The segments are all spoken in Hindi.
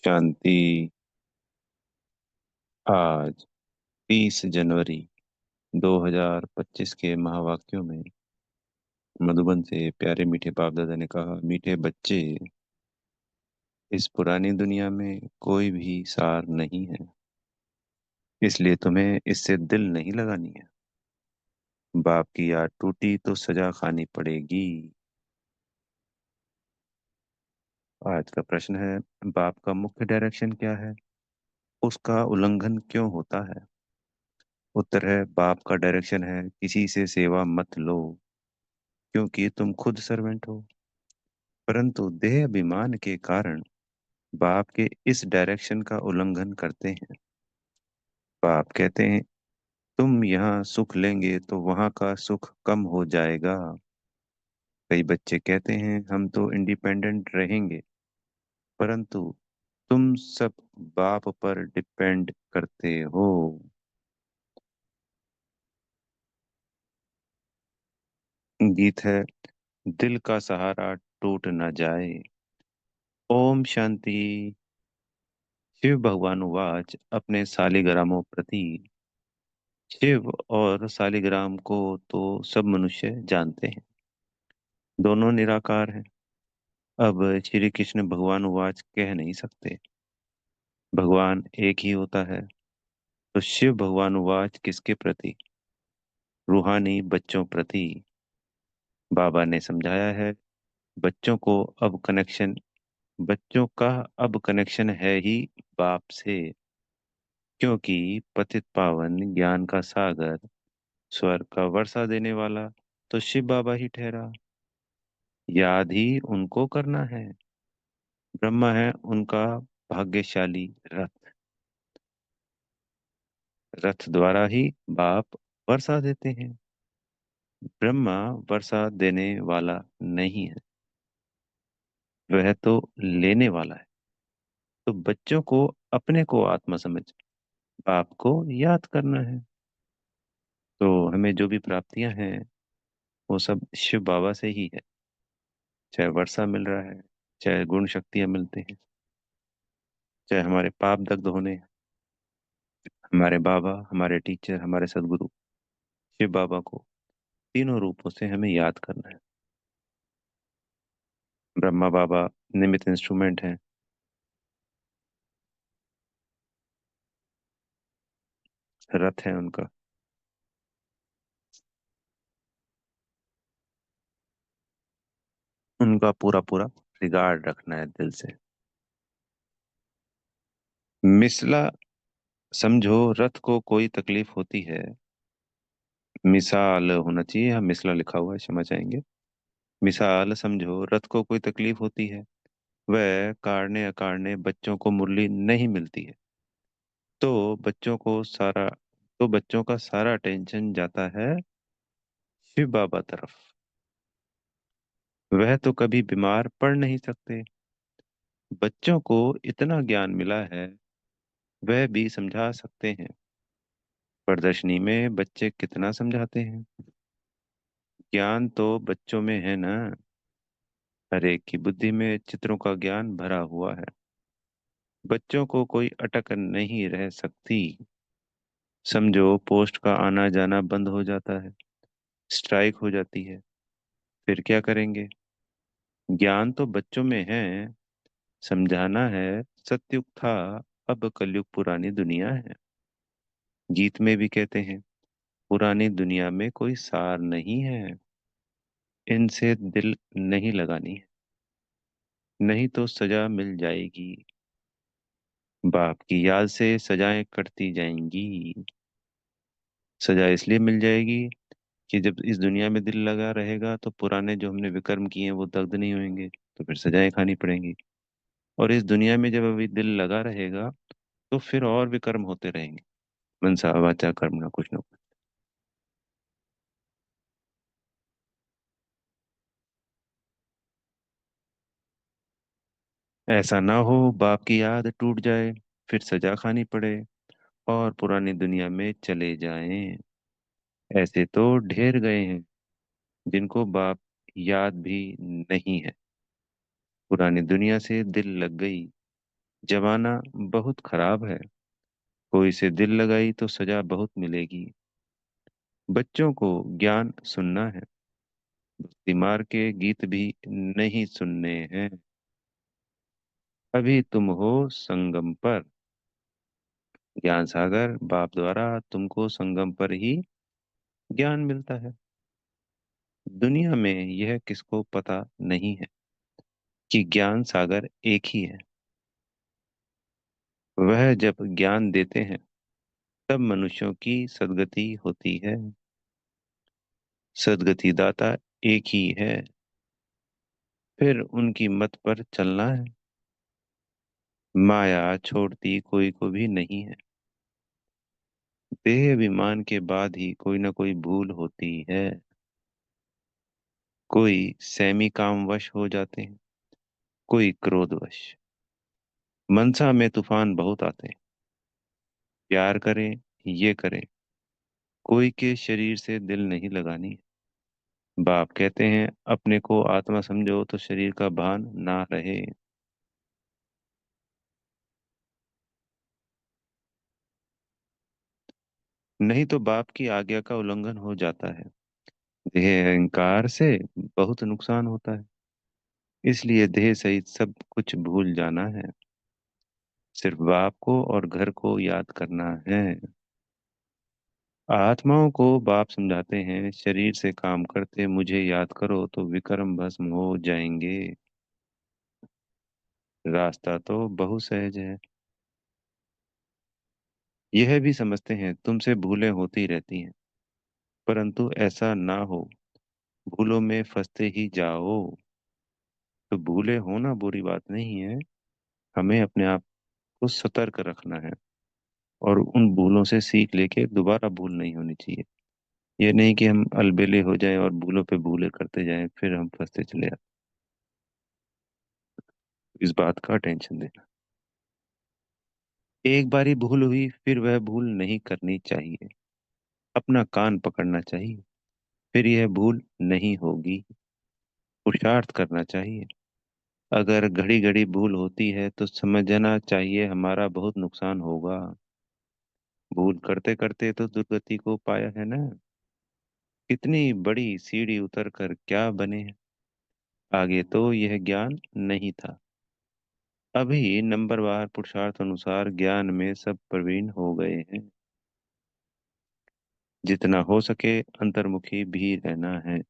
शांति। आज 30 जनवरी 2025 के महावाक्यों में मधुबन से प्यारे मीठे बाप दादा ने कहा, मीठे बच्चे, इस पुरानी दुनिया में कोई भी सार नहीं है, इसलिए तुम्हें इससे दिल नहीं लगानी है। बाप की याद टूटी तो सजा खानी पड़ेगी। आज का प्रश्न है, बाप का मुख्य डायरेक्शन क्या है, उसका उल्लंघन क्यों होता है? उत्तर है, बाप का डायरेक्शन है, किसी से सेवा मत लो, क्योंकि तुम खुद सर्वेंट हो। परंतु देह अभिमान के कारण बाप के इस डायरेक्शन का उल्लंघन करते हैं। बाप कहते हैं, तुम यहाँ सुख लेंगे तो वहाँ का सुख कम हो जाएगा। कई बच्चे कहते हैं, हम तो इंडिपेंडेंट रहेंगे, परंतु तुम सब बाप पर डिपेंड करते हो। गीत है, दिल का सहारा टूट न जाए। ओम शांति। शिव भगवान उवाच अपने सालिग्रामों प्रति। शिव और सालिग्राम को तो सब मनुष्य जानते हैं, दोनों निराकार हैं। अब श्री कृष्ण भगवान उवाच कह नहीं सकते, भगवान एक ही होता है। तो शिव भगवान उवाच किसके प्रति? रूहानी बच्चों प्रति। बाबा ने समझाया है, बच्चों को अब कनेक्शन बच्चों का अब कनेक्शन है ही बाप से, क्योंकि पतित पावन ज्ञान का सागर, स्वर्ग का वर्षा देने वाला तो शिव बाबा ही ठहरा। याद ही उनको करना है। ब्रह्मा है उनका भाग्यशाली रथ। रथ द्वारा ही बाप वर्षा देते हैं। ब्रह्मा वर्षा देने वाला नहीं है, वह तो लेने वाला है। तो बच्चों को अपने को आत्मा समझ बाप को याद करना है। तो हमें जो भी प्राप्तियां हैं वो सब शिव बाबा से ही है। चाहे वर्षा मिल रहा है, चाहे गुण शक्तियां मिलते हैं, चाहे हमारे पाप दग्ध होने, हमारे बाबा, हमारे टीचर, हमारे सदगुरु शिव बाबा को तीनों रूपों से हमें याद करना है। ब्रह्मा बाबा निमित्त इंस्ट्रूमेंट हैं, रथ है उनका। उनका पूरा पूरा रिगार्ड रखना है दिल से। मिसला समझो, रथ को कोई तकलीफ होती है, मिसाल होना चाहिए, यहाँ मिसला लिखा हुआ है, क्षमा चाहेंगे। मिसाल समझो, रथ को कोई तकलीफ होती है, वह कारणे अकारणे बच्चों को मुरली नहीं मिलती है, तो बच्चों को सारा तो बच्चों का सारा टेंशन जाता है शिव बाबा तरफ। वह तो कभी बीमार पड़ नहीं सकते। बच्चों को इतना ज्ञान मिला है, वह भी समझा सकते हैं। प्रदर्शनी में बच्चे कितना समझाते हैं। ज्ञान तो बच्चों में है ना। हर एक की बुद्धि में चित्रों का ज्ञान भरा हुआ है। बच्चों को कोई अटक नहीं रह सकती। समझो, पोस्ट का आना जाना बंद हो जाता है, स्ट्राइक हो जाती है, फिर क्या करेंगे? ज्ञान तो बच्चों में है, समझाना है। सतयुग था, अब कलयुग पुरानी दुनिया है। गीत में भी कहते हैं, पुरानी दुनिया में कोई सार नहीं है, इनसे दिल नहीं लगानी है, नहीं तो सजा मिल जाएगी। बाप की याद से सजाएं कटती जाएंगी। सजा इसलिए मिल जाएगी कि जब इस दुनिया में दिल लगा रहेगा तो पुराने जो हमने विकर्म किए हैं वो दग्ध नहीं होंगे, तो फिर सजाएं खानी पड़ेंगी। और इस दुनिया में जब अभी दिल लगा रहेगा तो फिर और विकर्म होते रहेंगे। मनसा वाचा कर्मणा कुछ न कुछ। ऐसा ना हो बाप की याद टूट जाए, फिर सजा खानी पड़े और पुरानी दुनिया में चले जाएं। ऐसे तो ढेर गए हैं जिनको बाप याद भी नहीं है। पुरानी दुनिया से दिल लग गई, जमाना बहुत खराब है, कोई से दिल लगाई तो सजा बहुत मिलेगी। बच्चों को ज्ञान सुनना है, दिमाग के गीत भी नहीं सुनने हैं। अभी तुम हो संगम पर। ज्ञान सागर बाप द्वारा तुमको संगम पर ही ज्ञान मिलता है। दुनिया में यह किसको पता नहीं है कि ज्ञान सागर एक ही है। वह जब ज्ञान देते हैं तब मनुष्यों की सद्गति होती है। सद्गति दाता एक ही है, फिर उनकी मत पर चलना है। माया छोड़ती कोई को भी नहीं है। देह अभिमान के बाद ही कोई ना कोई भूल होती है। कोई सहमी कामवश हो जाते हैं, कोई क्रोधवश। मनसा में तूफान बहुत आते हैं। प्यार करें, ये करें, कोई के शरीर से दिल नहीं लगानी। बाप कहते हैं अपने को आत्मा समझो तो शरीर का भान ना रहे। नहीं तो बाप की आज्ञा का उल्लंघन हो जाता है। देह अहंकार से बहुत नुकसान होता है। इसलिए देह सहित सब कुछ भूल जाना है। सिर्फ बाप को और घर को याद करना है। आत्माओं को बाप समझाते हैं शरीर से काम करते मुझे याद करो तो विक्रम भस्म हो जाएंगे। रास्ता तो बहुत सहज है। यह भी समझते हैं तुमसे भूलें होती रहती हैं, परंतु ऐसा ना हो, भूलों में फंसते ही जाओ। तो भूले होना बुरी बात नहीं है। हमें अपने आप को सतर्क रखना है और उन भूलों से सीख लेके दोबारा भूल नहीं होनी चाहिए। ये नहीं कि हम अलबेले हो जाएं और भूलों पे भूले करते जाएं फिर हम फंसते चले जाते। इस बात का टेंशन देना। एक बारी भूल हुई फिर वह भूल नहीं करनी चाहिए। अपना कान पकड़ना चाहिए, फिर यह भूल नहीं होगी। पुरुषार्थ करना चाहिए। अगर घड़ी घड़ी भूल होती है तो समझना चाहिए हमारा बहुत नुकसान होगा। भूल करते करते तो दुर्गति को पाया है ना। कितनी बड़ी सीढ़ी उतर कर क्या बने हैं। आगे तो यह ज्ञान नहीं था। अभी नंबरवार पुरुषार्थ अनुसार ज्ञान में सब प्रवीण हो गए हैं। जितना हो सके अंतर्मुखी भी रहना है।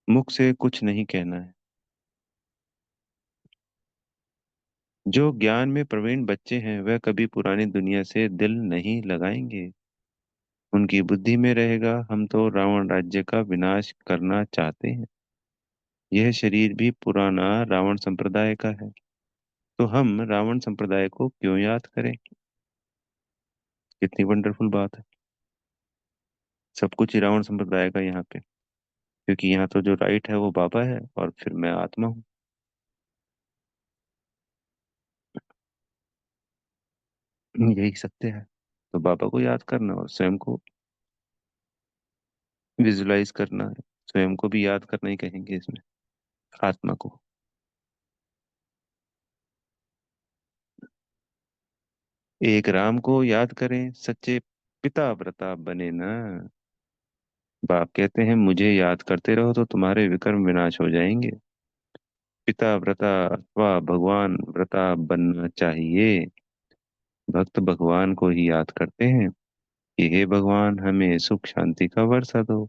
मुख से कुछ नहीं कहना है। जो ज्ञान में प्रवीण बच्चे हैं वह कभी पुरानी दुनिया से दिल नहीं लगाएंगे। उनकी बुद्धि में रहेगा हम तो रावण राज्य का विनाश करना चाहते हैं। यह शरीर भी पुराना रावण संप्रदाय का है, तो हम रावण संप्रदाय को क्यों याद करें। कितनी वंडरफुल बात है। सब कुछ ही रावण संप्रदाय का यहाँ पे, क्योंकि यहाँ तो जो राइट है वो बाबा है और फिर मैं आत्मा हूँ। यही सत्य है। तो बाबा को याद करना और स्वयं को विजुलाइज करना है। स्वयं को भी याद करना ही कहेंगे इसमें, आत्मा को। एक राम को याद करें, सच्चे पिता व्रता बने ना। बाप कहते हैं मुझे याद करते रहो तो तुम्हारे विकर्म विनाश हो जाएंगे। पिता व्रता अथवा भगवान व्रता बनना चाहिए। भक्त भगवान को ही याद करते हैं कि हे भगवान हमें सुख शांति का वर्षा दो।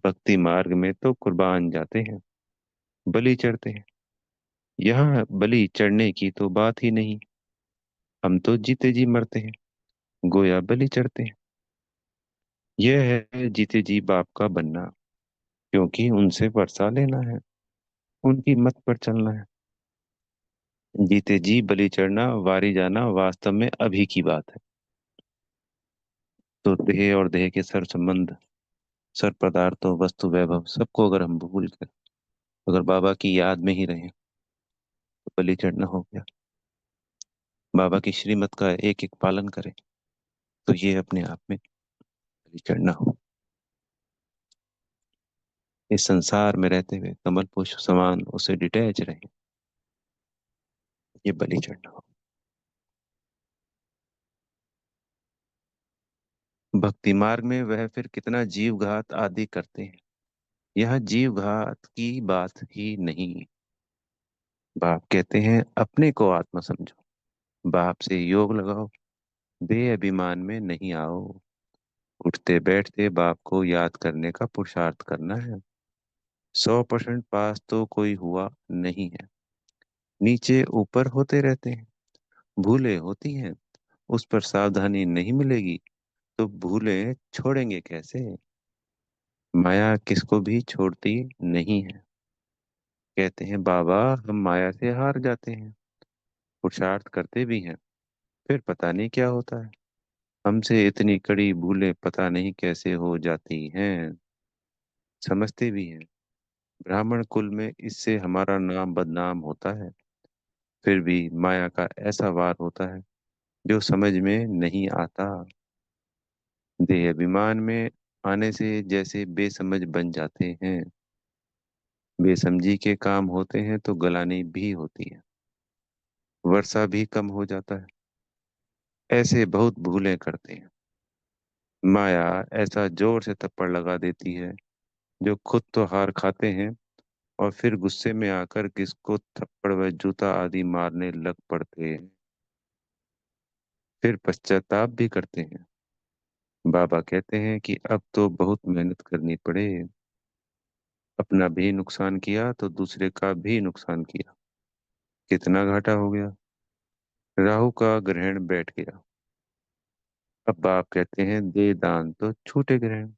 भक्ति मार्ग में तो कुर्बान जाते हैं, बलि चढ़ते हैं। यहाँ बलि चढ़ने की तो बात ही नहीं। हम तो जीते जी मरते हैं, गोया बलि चढ़ते हैं। यह है जीते जी बाप का बनना, क्योंकि उनसे वर्षा लेना है, उनकी मत पर चलना है। जीते जी बलि चढ़ना वारी जाना वास्तव में अभी की बात है। तो देह और देह के सर संबंध, सर पदार्थों वस्तु वैभव सबको अगर हम भूल कर अगर बाबा की याद में ही रहें तो बलि चढ़ना हो गया। बाबा की श्रीमत का एक एक पालन करें तो ये अपने आप में बलि चढ़ना हो। इस संसार में रहते हुए कमल पुष्प समान उसे डिटैच रहे, ये बलि चढ़ना हो। भक्ति मार्ग में वह फिर कितना जीव घात आदि करते हैं। यह जीव घात की बात ही नहीं। बाप कहते हैं अपने को आत्मा समझो, बाप से योग लगाओ, देह अभिमान में नहीं आओ। उठते बैठते बाप को याद करने का पुरुषार्थ करना है। 100% पास तो कोई हुआ नहीं है। नीचे ऊपर होते रहते हैं, भूले होती हैं। उस पर सावधानी नहीं मिलेगी तो भूले छोड़ेंगे कैसे। माया किसको भी छोड़ती नहीं है। कहते हैं बाबा हम माया से हार जाते हैं, पुरुषार्थ करते भी हैं, फिर पता नहीं क्या होता है। हमसे इतनी कड़ी भूलें पता नहीं कैसे हो जाती हैं। समझते भी हैं ब्राह्मण कुल में इससे हमारा नाम बदनाम होता है, फिर भी माया का ऐसा वार होता है जो समझ में नहीं आता। देह अभिमान में आने से जैसे बेसमझ बन जाते हैं। बेसमझी के काम होते हैं तो गलानी भी होती है, वर्षा भी कम हो जाता है। ऐसे बहुत भूलें करते हैं। माया ऐसा जोर से थप्पड़ लगा देती है जो खुद तो हार खाते हैं और फिर गुस्से में आकर किसको थप्पड़ व जूता आदि मारने लग पड़ते हैं। फिर पश्चाताप भी करते हैं। बाबा कहते हैं कि अब तो बहुत मेहनत करनी पड़े, अपना भी नुकसान किया तो दूसरे का भी नुकसान किया, कितना घाटा हो गया। राहु का ग्रहण बैठ गया। अब बाप कहते हैं दे दान तो छूटे ग्रहण।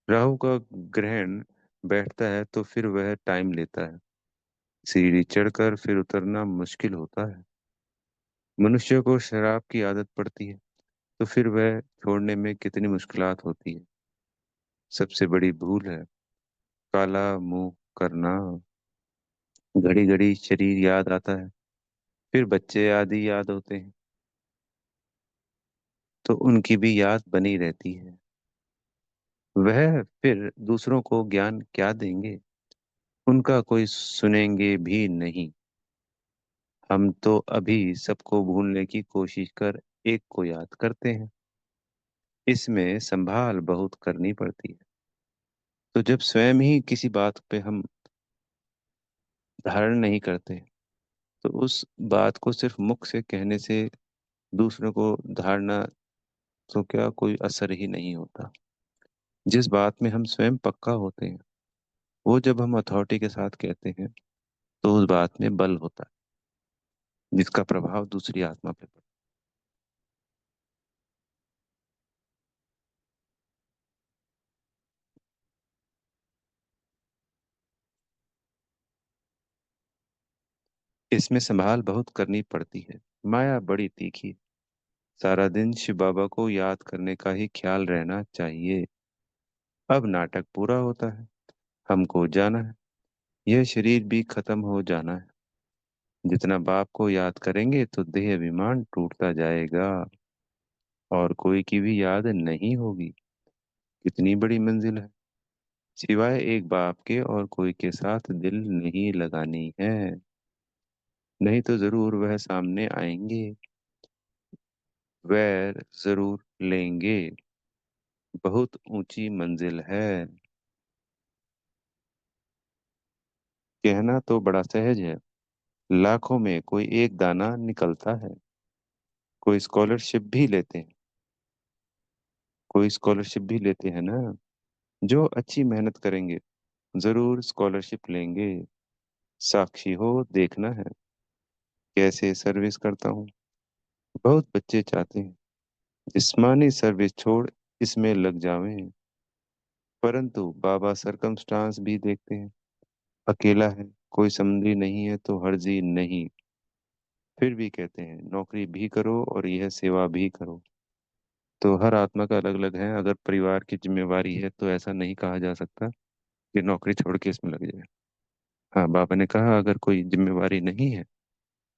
राहु का ग्रहण बैठता है तो फिर वह टाइम लेता है, सीढ़ी चढ़कर फिर उतरना मुश्किल होता है। मनुष्य को शराब की आदत पड़ती है तो फिर वह छोड़ने में कितनी मुश्किलात होती है। सबसे बड़ी भूल है काला मुंह करना। घड़ी घड़ी शरीर याद आता है, फिर बच्चे आदि याद होते हैं तो उनकी भी याद बनी रहती है। वह फिर दूसरों को ज्ञान क्या देंगे, उनका कोई सुनेंगे भी नहीं। हम तो अभी सबको भूलने की कोशिश कर एक को याद करते हैं। इसमें संभाल बहुत करनी पड़ती है। तो जब स्वयं ही किसी बात पे हम धारण नहीं करते तो उस बात को सिर्फ मुख से कहने से दूसरों को धारणा तो क्या कोई असर ही नहीं होता। जिस बात में हम स्वयं पक्का होते हैं वो जब हम अथॉरिटी के साथ कहते हैं तो उस बात में बल होता है जिसका प्रभाव दूसरी आत्मा पे पड़ता है। इसमें संभाल बहुत करनी पड़ती है। माया बड़ी तीखी है। सारा दिन शिव बाबा को याद करने का ही ख्याल रहना चाहिए। अब नाटक पूरा होता है, हमको जाना है, यह शरीर भी खत्म हो जाना है। जितना बाप को याद करेंगे तो देह अभिमान टूटता जाएगा और कोई की भी याद नहीं होगी। कितनी बड़ी मंजिल है। सिवाय एक बाप के और कोई के साथ दिल नहीं लगानी है, नहीं तो जरूर वह सामने आएंगे, वैर जरूर लेंगे। बहुत ऊंची मंजिल है। कहना तो बड़ा सहज है, लाखों में कोई एक दाना निकलता है। कोई स्कॉलरशिप भी लेते हैं, कोई स्कॉलरशिप भी लेते हैं ना। जो अच्छी मेहनत करेंगे जरूर स्कॉलरशिप लेंगे। साक्षी हो देखना है कैसे सर्विस करता हूँ। बहुत बच्चे चाहते हैं जिस्मानी सर्विस छोड़ इसमें लग जावें, परंतु बाबा सरकमस्टांस भी देखते हैं। अकेला है, कोई समझी नहीं है तो हर्जी नहीं। फिर भी कहते हैं नौकरी भी करो और यह सेवा भी करो। तो हर आत्मा का अलग अलग है। अगर परिवार की जिम्मेवारी है तो ऐसा नहीं कहा जा सकता कि नौकरी छोड़ के इसमें लग जाए। हाँ बाबा ने कहा अगर कोई जिम्मेवारी नहीं है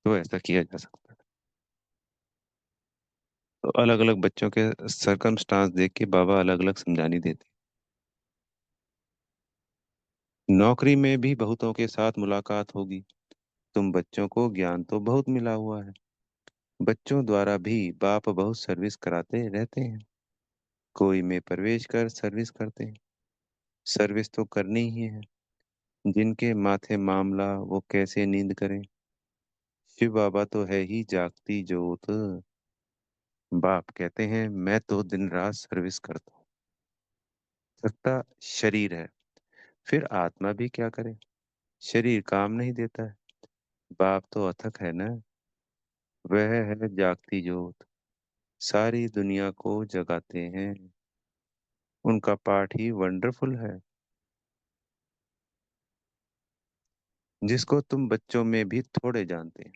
तो ऐसा किया जा सकता है। तो अलग अलग बच्चों के सरकमस्टांस देख के बाबा अलग अलग समझानी देते नौकरी में भी बहुतों के साथ मुलाकात होगी। तुम बच्चों को ज्ञान तो बहुत मिला हुआ है। बच्चों द्वारा भी बाप बहुत सर्विस कराते रहते हैं। कोई में प्रवेश कर सर्विस करते हैं। सर्विस तो करनी ही है। जिनके माथे मामला वो कैसे नींद करें। शिव बाबा तो है ही जागती जोत। बाप कहते हैं मैं तो दिन रात सर्विस करता हूँ। सत्ता शरीर है। फिर आत्मा भी क्या करे। शरीर काम नहीं देता है। बाप तो अथक है ना। वह है जागती जोत। सारी दुनिया को जगाते हैं। उनका पाठ ही वंडरफुल है। जिसको तुम बच्चों में भी थोड़े जानते हैं।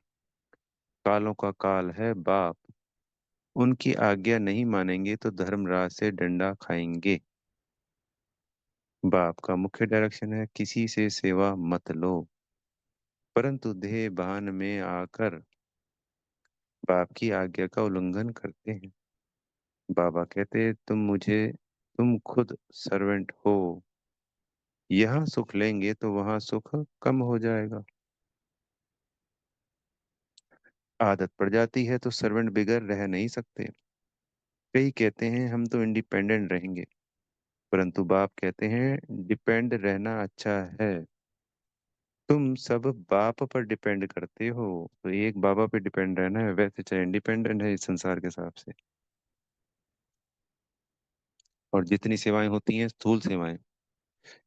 कालों का काल है बाप। उनकी आज्ञा नहीं मानेंगे तो धर्मराज से डंडा खाएंगे। बाप का मुख्य डायरेक्शन है किसी से सेवा मत लो। परंतु देह भान में आकर बाप की आज्ञा का उल्लंघन करते हैं। बाबा कहते हैं तुम खुद सर्वेंट हो। यहाँ सुख लेंगे तो वहाँ सुख कम हो जाएगा। आदत पड़ जाती है तो सर्वेंट बिगड़ रह नहीं सकते। कई कहते हैं हम तो इंडिपेंडेंट रहेंगे। परंतु बाप कहते हैं डिपेंड रहना अच्छा है। तुम सब बाप पर डिपेंड करते हो। तो एक बाबा पे डिपेंड रहना है वैसे चाहे इंडिपेंडेंट है इस संसार के हिसाब से। और जितनी सेवाएं होती हैं स्थूल सेवाएं,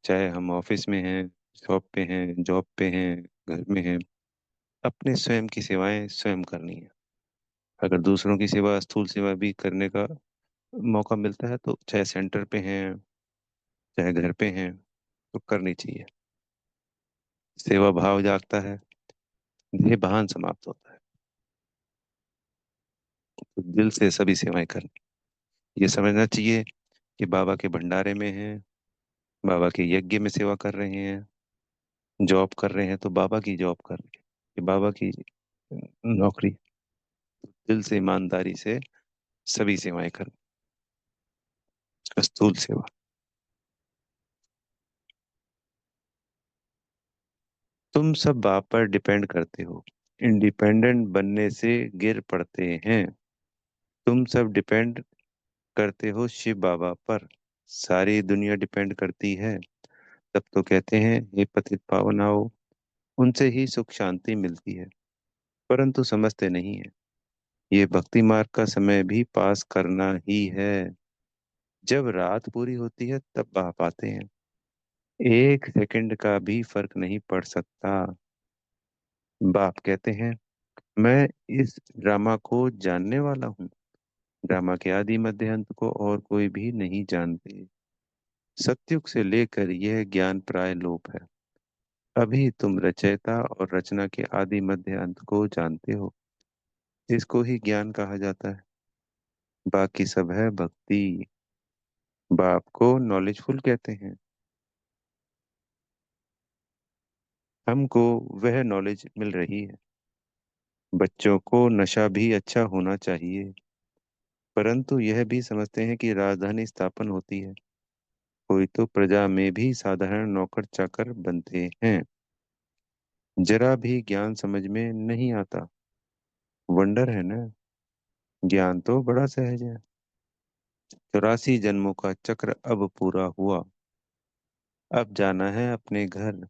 चाहे हम ऑफिस में हैं, शॉप पे हैं, जॉब पे हैं, घर में हैं, अपने स्वयं की सेवाएं स्वयं करनी है। अगर दूसरों की सेवा स्थूल सेवा भी करने का मौका मिलता है तो चाहे सेंटर पे हैं चाहे घर पे हैं तो करनी चाहिए। सेवा भाव जागता है। देह भान समाप्त होता है। तो दिल से सभी सेवाएं करनी। ये समझना चाहिए कि बाबा के भंडारे में हैं, बाबा के यज्ञ में सेवा कर रहे हैं, जॉब कर रहे हैं तो बाबा की जॉब कर रहे हैं, ये बाबा की नौकरी। दिल से ईमानदारी से सभी सेवाएं कर। स्थूल सेवा। तुम सब बाप पर डिपेंड करते हो। इंडिपेंडेंट बनने से गिर पड़ते हैं। तुम सब डिपेंड करते हो शिव बाबा पर। सारी दुनिया डिपेंड करती है। तब तो कहते हैं हे पतित पावन आओ। उनसे ही सुख शांति मिलती है। परंतु समझते नहीं है। ये भक्ति मार्ग का समय भी पास करना ही है। जब रात पूरी होती है तब बाप आते हैं। एक सेकंड का भी फर्क नहीं पड़ सकता। बाप कहते हैं मैं इस ड्रामा को जानने वाला हूँ। ड्रामा के आदि मध्य अंत को और कोई भी नहीं जानते। सतयुग से लेकर यह ज्ञान प्राय लोप है। अभी तुम रचयिता और रचना के आदि मध्य अंत को जानते हो। इसको ही ज्ञान कहा जाता है। बाकी सब है भक्ति। बाप को नॉलेजफुल कहते हैं। हमको वह नॉलेज मिल रही है। बच्चों को नशा भी अच्छा होना चाहिए। परंतु यह भी समझते हैं कि राजधानी स्थापन होती है। कोई तो प्रजा में भी साधारण नौकर चाकर बनते हैं। जरा भी ज्ञान समझ में नहीं आता। वंडर है ना। ज्ञान तो बड़ा सहज है। 84 जन्मों का चक्र अब पूरा हुआ। अब जाना है अपने घर।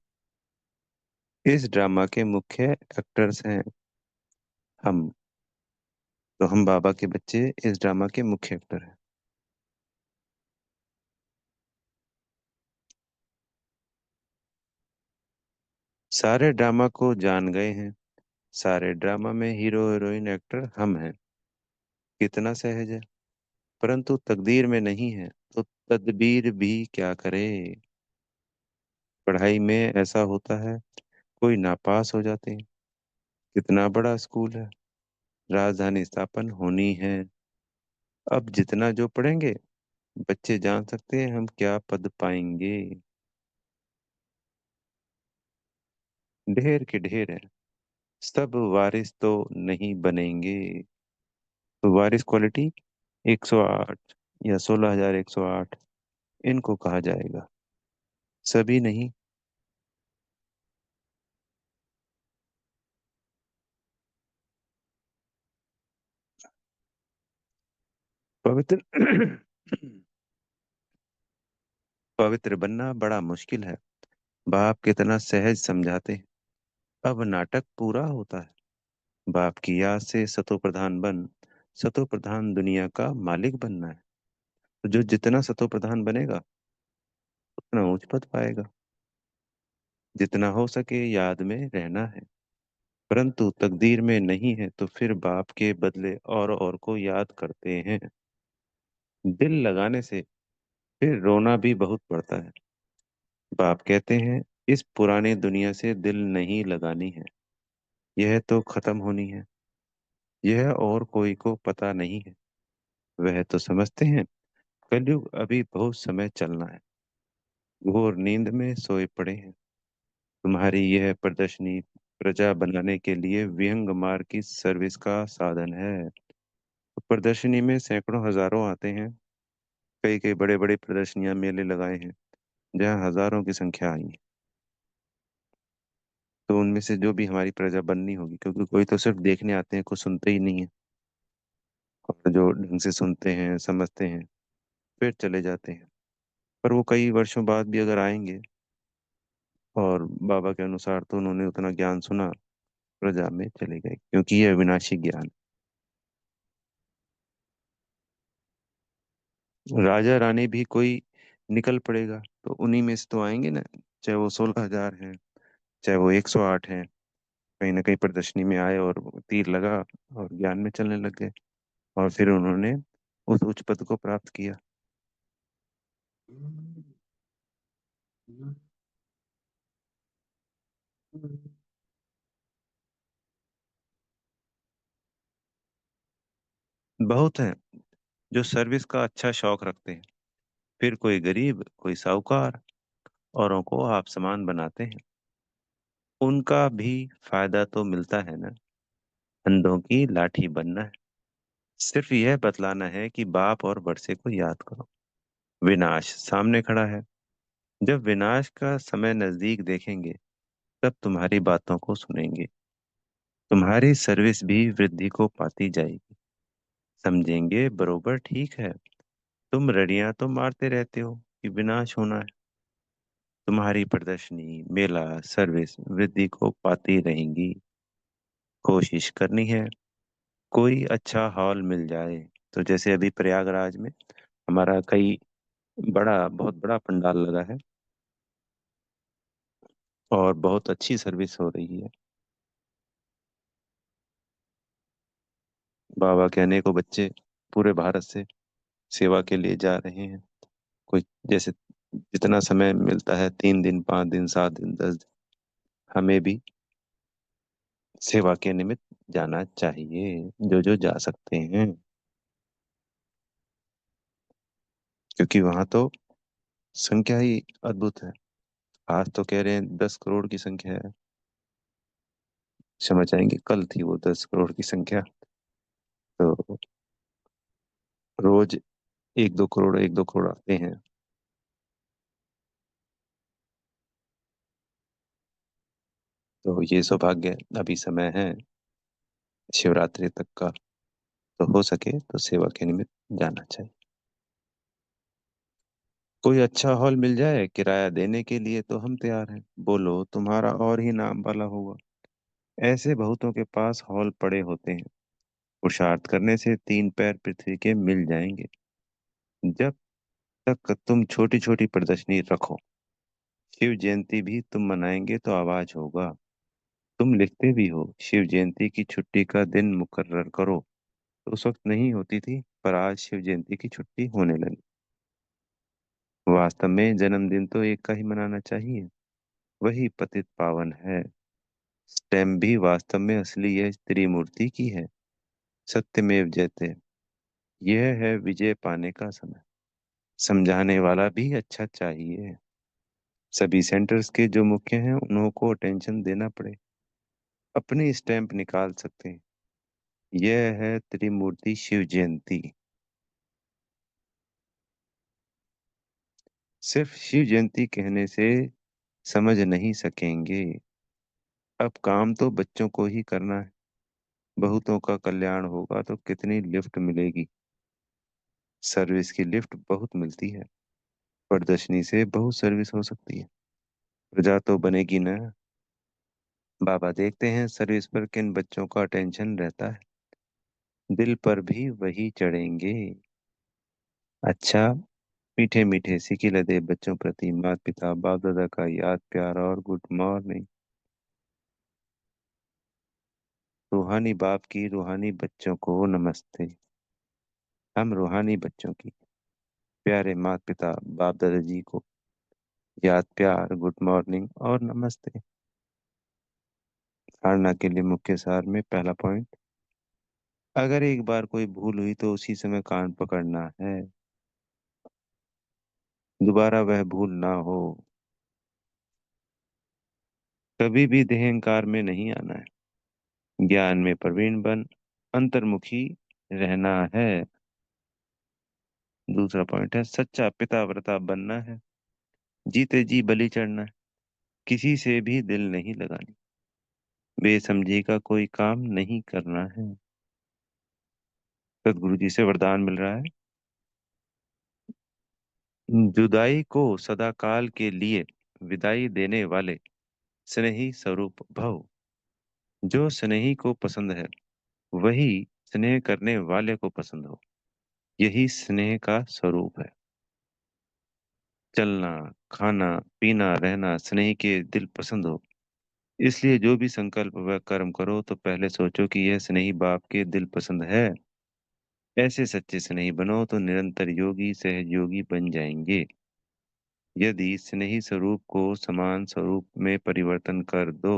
इस ड्रामा के मुख्य एक्टर्स हैं हम। तो हम बाबा के बच्चे इस ड्रामा के मुख्य एक्टर हैं। सारे ड्रामा को जान गए हैं। सारे ड्रामा में हीरो हीरोइन एक्टर हम हैं। कितना सहज है। परंतु तकदीर में नहीं है तो तदबीर भी क्या करे। पढ़ाई में ऐसा होता है कोई नापास हो जाते हैं। कितना बड़ा स्कूल है। राजधानी स्थापन होनी है। अब जितना जो पढ़ेंगे बच्चे जान सकते हैं हम क्या पद पाएंगे। ढेर के ढेर है। सब वारिस तो नहीं बनेंगे। तो वारिस क्वालिटी 108 या 16,108 इनको कहा जाएगा। सभी नहीं। पवित्र पवित्र बनना बड़ा मुश्किल है। बाप कितना सहज समझाते हैं। अब नाटक पूरा होता है। बाप की याद से सतो प्रधान बन, सतो प्रधान दुनिया का मालिक बनना है। तो जो जितना सतो प्रधान बनेगा उतना ऊंच पद पाएगा। जितना हो सके याद में रहना है। परंतु तकदीर में नहीं है तो फिर बाप के बदले और को याद करते हैं। दिल लगाने से फिर रोना भी बहुत पड़ता है। बाप कहते हैं, इस पुरानी दुनिया से दिल नहीं लगानी है। यह तो खत्म होनी है। यह और कोई को पता नहीं है। वह तो समझते हैं कलयुग अभी बहुत समय चलना है। घोर नींद में सोए पड़े हैं। तुम्हारी यह प्रदर्शनी प्रजा बनाने के लिए विहंगमार की सर्विस का साधन है। तो प्रदर्शनी में सैकड़ों हजारों आते हैं। कई कई बड़े बड़े प्रदर्शनियां मेले लगाए हैं जहाँ हजारों की संख्या आई है। तो उनमें से जो भी हमारी प्रजा बननी होगी, क्योंकि कोई तो सिर्फ देखने आते हैं, कुछ सुनते ही नहीं है। और जो ढंग से सुनते हैं समझते हैं फिर चले जाते हैं। पर वो कई वर्षों बाद भी अगर आएंगे, और बाबा के अनुसार तो उन्होंने उतना ज्ञान सुना, प्रजा में चले गए, क्योंकि ये अविनाशी ज्ञान। राजा रानी भी कोई निकल पड़ेगा तो उन्हीं में से तो आएंगे ना। चाहे वो 16,000 है, चाहे वो 108 है। कहीं ना कहीं प्रदर्शनी में आए और वो तीर लगा और ज्ञान में चलने लग गए। और फिर उन्होंने उस उच्च पद को प्राप्त किया। बहुत हैं जो सर्विस का अच्छा शौक रखते हैं। फिर कोई गरीब, कोई साहूकार, औरों को आप समान बनाते हैं। उनका भी फायदा तो मिलता है ना। अंधों की लाठी बनना है। सिर्फ यह बतलाना है कि बाप और वर्षे को याद करो। विनाश सामने खड़ा है। जब विनाश का समय नजदीक देखेंगे तब तुम्हारी बातों को सुनेंगे। तुम्हारी सर्विस भी वृद्धि को पाती जाएगी। समझेंगे बरोबर ठीक है। तुम रड़ियां तो मारते रहते हो कि विनाश होना है। तुम्हारी प्रदर्शनी, मेला, सर्विस वृद्धि को पाती रहेंगी। कोशिश करनी है कोई अच्छा हॉल मिल जाए। तो जैसे अभी प्रयागराज में हमारा कई बहुत बड़ा पंडाल लगा है और बहुत अच्छी सर्विस हो रही है। बाबा के अनेकों बच्चे पूरे भारत से सेवा के लिए जा रहे हैं। कोई जैसे जितना समय मिलता है, 3 दिन, 5 दिन, 7 दिन, 10 दिन, हमें भी सेवा के निमित्त जाना चाहिए, जो जो जा सकते हैं। क्योंकि वहां तो संख्या ही अद्भुत है। आज तो कह रहे हैं 10 करोड़ की संख्या है। समझ आएंगे, कल थी वो 10 करोड़ की संख्या। तो रोज 1-2 करोड़, 1-2 करोड़ आते हैं। तो ये सौभाग्य, अभी समय है शिवरात्रि तक का। तो हो सके तो सेवा के निमित्त जाना चाहिए। कोई अच्छा हॉल मिल जाए किराया देने के लिए तो हम तैयार हैं। बोलो, तुम्हारा और ही नाम वाला होगा। ऐसे बहुतों के पास हॉल पड़े होते हैं। पुरुषार्थ करने से 3 पैर पृथ्वी के मिल जाएंगे। जब तक तुम छोटी छोटी प्रदर्शनी रखो, शिव जयंती भी तुम मनाएंगे तो आवाज होगा। तुम लिखते भी हो शिव जयंती की छुट्टी का दिन मुकर्रर करो। तो उस वक्त नहीं होती थी, पर आज शिव जयंती की छुट्टी होने लगी। वास्तव में जन्मदिन तो एक का ही मनाना चाहिए। वही पतित पावन है। स्टेम भी वास्तव में असली यह त्रिमूर्ति की है। सत्यमेव जयते। यह है विजय पाने का समय। समझाने वाला भी अच्छा चाहिए। सभी सेंटर्स के जो मुख्य हैं उन्हों को अटेंशन देना पड़े। अपनी स्टैंप निकाल सकते हैं। यह है त्रिमूर्ति शिव जयंती। सिर्फ शिव जयंती कहने से समझ नहीं सकेंगे। अब काम तो बच्चों को ही करना है। बहुतों का कल्याण होगा तो कितनी लिफ्ट मिलेगी। सर्विस की लिफ्ट बहुत मिलती है। प्रदर्शनी से बहुत सर्विस हो सकती है। प्रजा तो बनेगी ना। बाबा देखते हैं सर्विस पर किन बच्चों का अटेंशन रहता है। दिल पर भी वही चढ़ेंगे। अच्छा। मीठे मीठे सिकिल दे बच्चों प्रति माता पिता बाप दादा का याद प्यार और गुड मॉर्निंग। रूहानी बाप की रूहानी बच्चों को नमस्ते। हम रूहानी बच्चों की प्यारे माता पिता बाप दादाजी को याद प्यार गुड मॉर्निंग और नमस्ते। धारणा के लिए मुख्य सार में पहला पॉइंट। अगर एक बार कोई भूल हुई तो उसी समय कान पकड़ना है। दोबारा वह भूल ना हो। कभी भी देहंकार में नहीं आना है। ज्ञान में प्रवीण बन अंतर्मुखी रहना है। दूसरा पॉइंट है सच्चा पिता व्रता बनना है। जीते जी बलि चढ़ना है। किसी से भी दिल नहीं लगानी। बेसमझी का कोई काम नहीं करना है। सदगुरु जी से वरदान मिल रहा है। जुदाई को सदा काल के लिए विदाई देने वाले स्नेही स्वरूप भव। जो स्नेही को पसंद है वही स्नेह करने वाले को पसंद हो। यही स्नेह का स्वरूप है। चलना खाना पीना रहना स्नेह के दिल पसंद हो। इसलिए जो भी संकल्प व कर्म करो तो पहले सोचो कि यह स्नेही बाप के दिल पसंद है। ऐसे सच्चे स्नेही बनो तो निरंतर योगी सहज योगी बन जाएंगे। यदि स्नेही स्वरूप को समान स्वरूप में परिवर्तन कर दो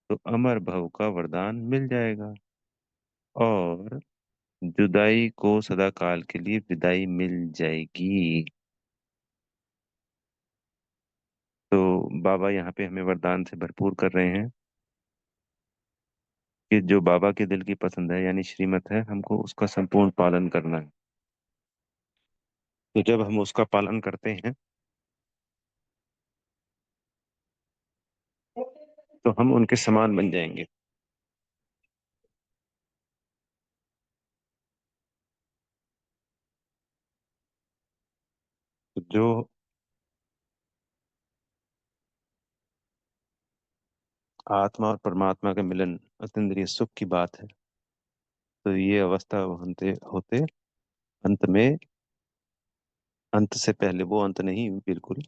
तो अमर भव का वरदान मिल जाएगा और जुदाई को सदा काल के लिए विदाई मिल जाएगी। तो बाबा यहाँ पे हमें वरदान से भरपूर कर रहे हैं कि जो बाबा के दिल की पसंद है यानी श्रीमत है हमको उसका संपूर्ण पालन करना है। तो जब हम उसका पालन करते हैं तो हम उनके समान बन जाएंगे। तो जो आत्मा और परमात्मा का मिलन अतीन्द्रिय सुख की बात है। तो ये अवस्था होते होते अंत में अंत से पहले वो अंत नहीं बिल्कुल।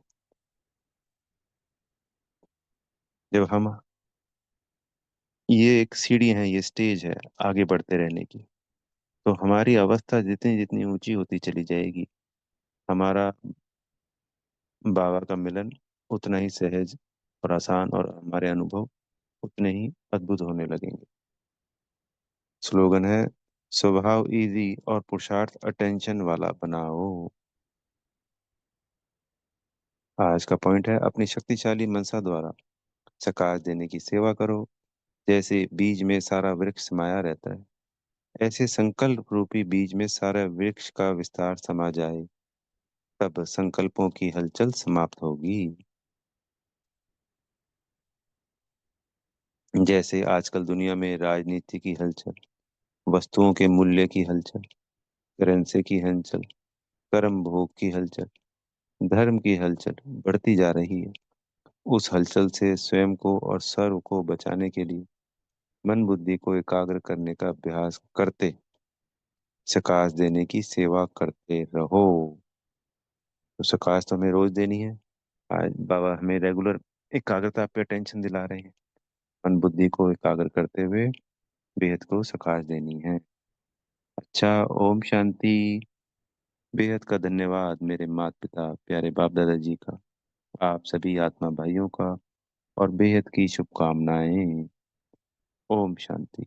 जब हम ये एक सीढ़ी है ये स्टेज है आगे बढ़ते रहने की। तो हमारी अवस्था जितनी जितनी ऊंची होती चली जाएगी हमारा बाबा का मिलन उतना ही सहज और आसान और हमारे अनुभव उतने ही अद्भुत होने लगेंगे। स्लोगन है स्वभाव इजी और पुरुषार्थ अटेंशन वाला बनाओ। आज का पॉइंट है अपनी शक्तिशाली मनसा द्वारा सकाश देने की सेवा करो। जैसे बीज में सारा वृक्ष समाया रहता है ऐसे संकल्प रूपी बीज में सारा वृक्ष का विस्तार समा जाए तब संकल्पों की हलचल समाप्त होगी। जैसे आजकल दुनिया में राजनीति की हलचल वस्तुओं के मूल्य की हलचल करेंसी की हलचल कर्म भोग की हलचल धर्म की हलचल बढ़ती जा रही है। उस हलचल से स्वयं को और सर्व को बचाने के लिए मन बुद्धि को एकाग्र करने का अभ्यास करते सकाश देने की सेवा करते रहो। तो सकाश तो हमें रोज देनी है। आज बाबा हमें रेगुलर एकाग्रता पे अटेंशन दिला रहे हैं। मन बुद्धि को एकाग्र करते हुए बेहद को सकाश देनी है। अच्छा। ओम शांति। बेहद का धन्यवाद मेरे माता पिता प्यारे बाप दादाजी का आप सभी आत्मा भाइयों का और बेहद की शुभकामनाएं। ओम शांति।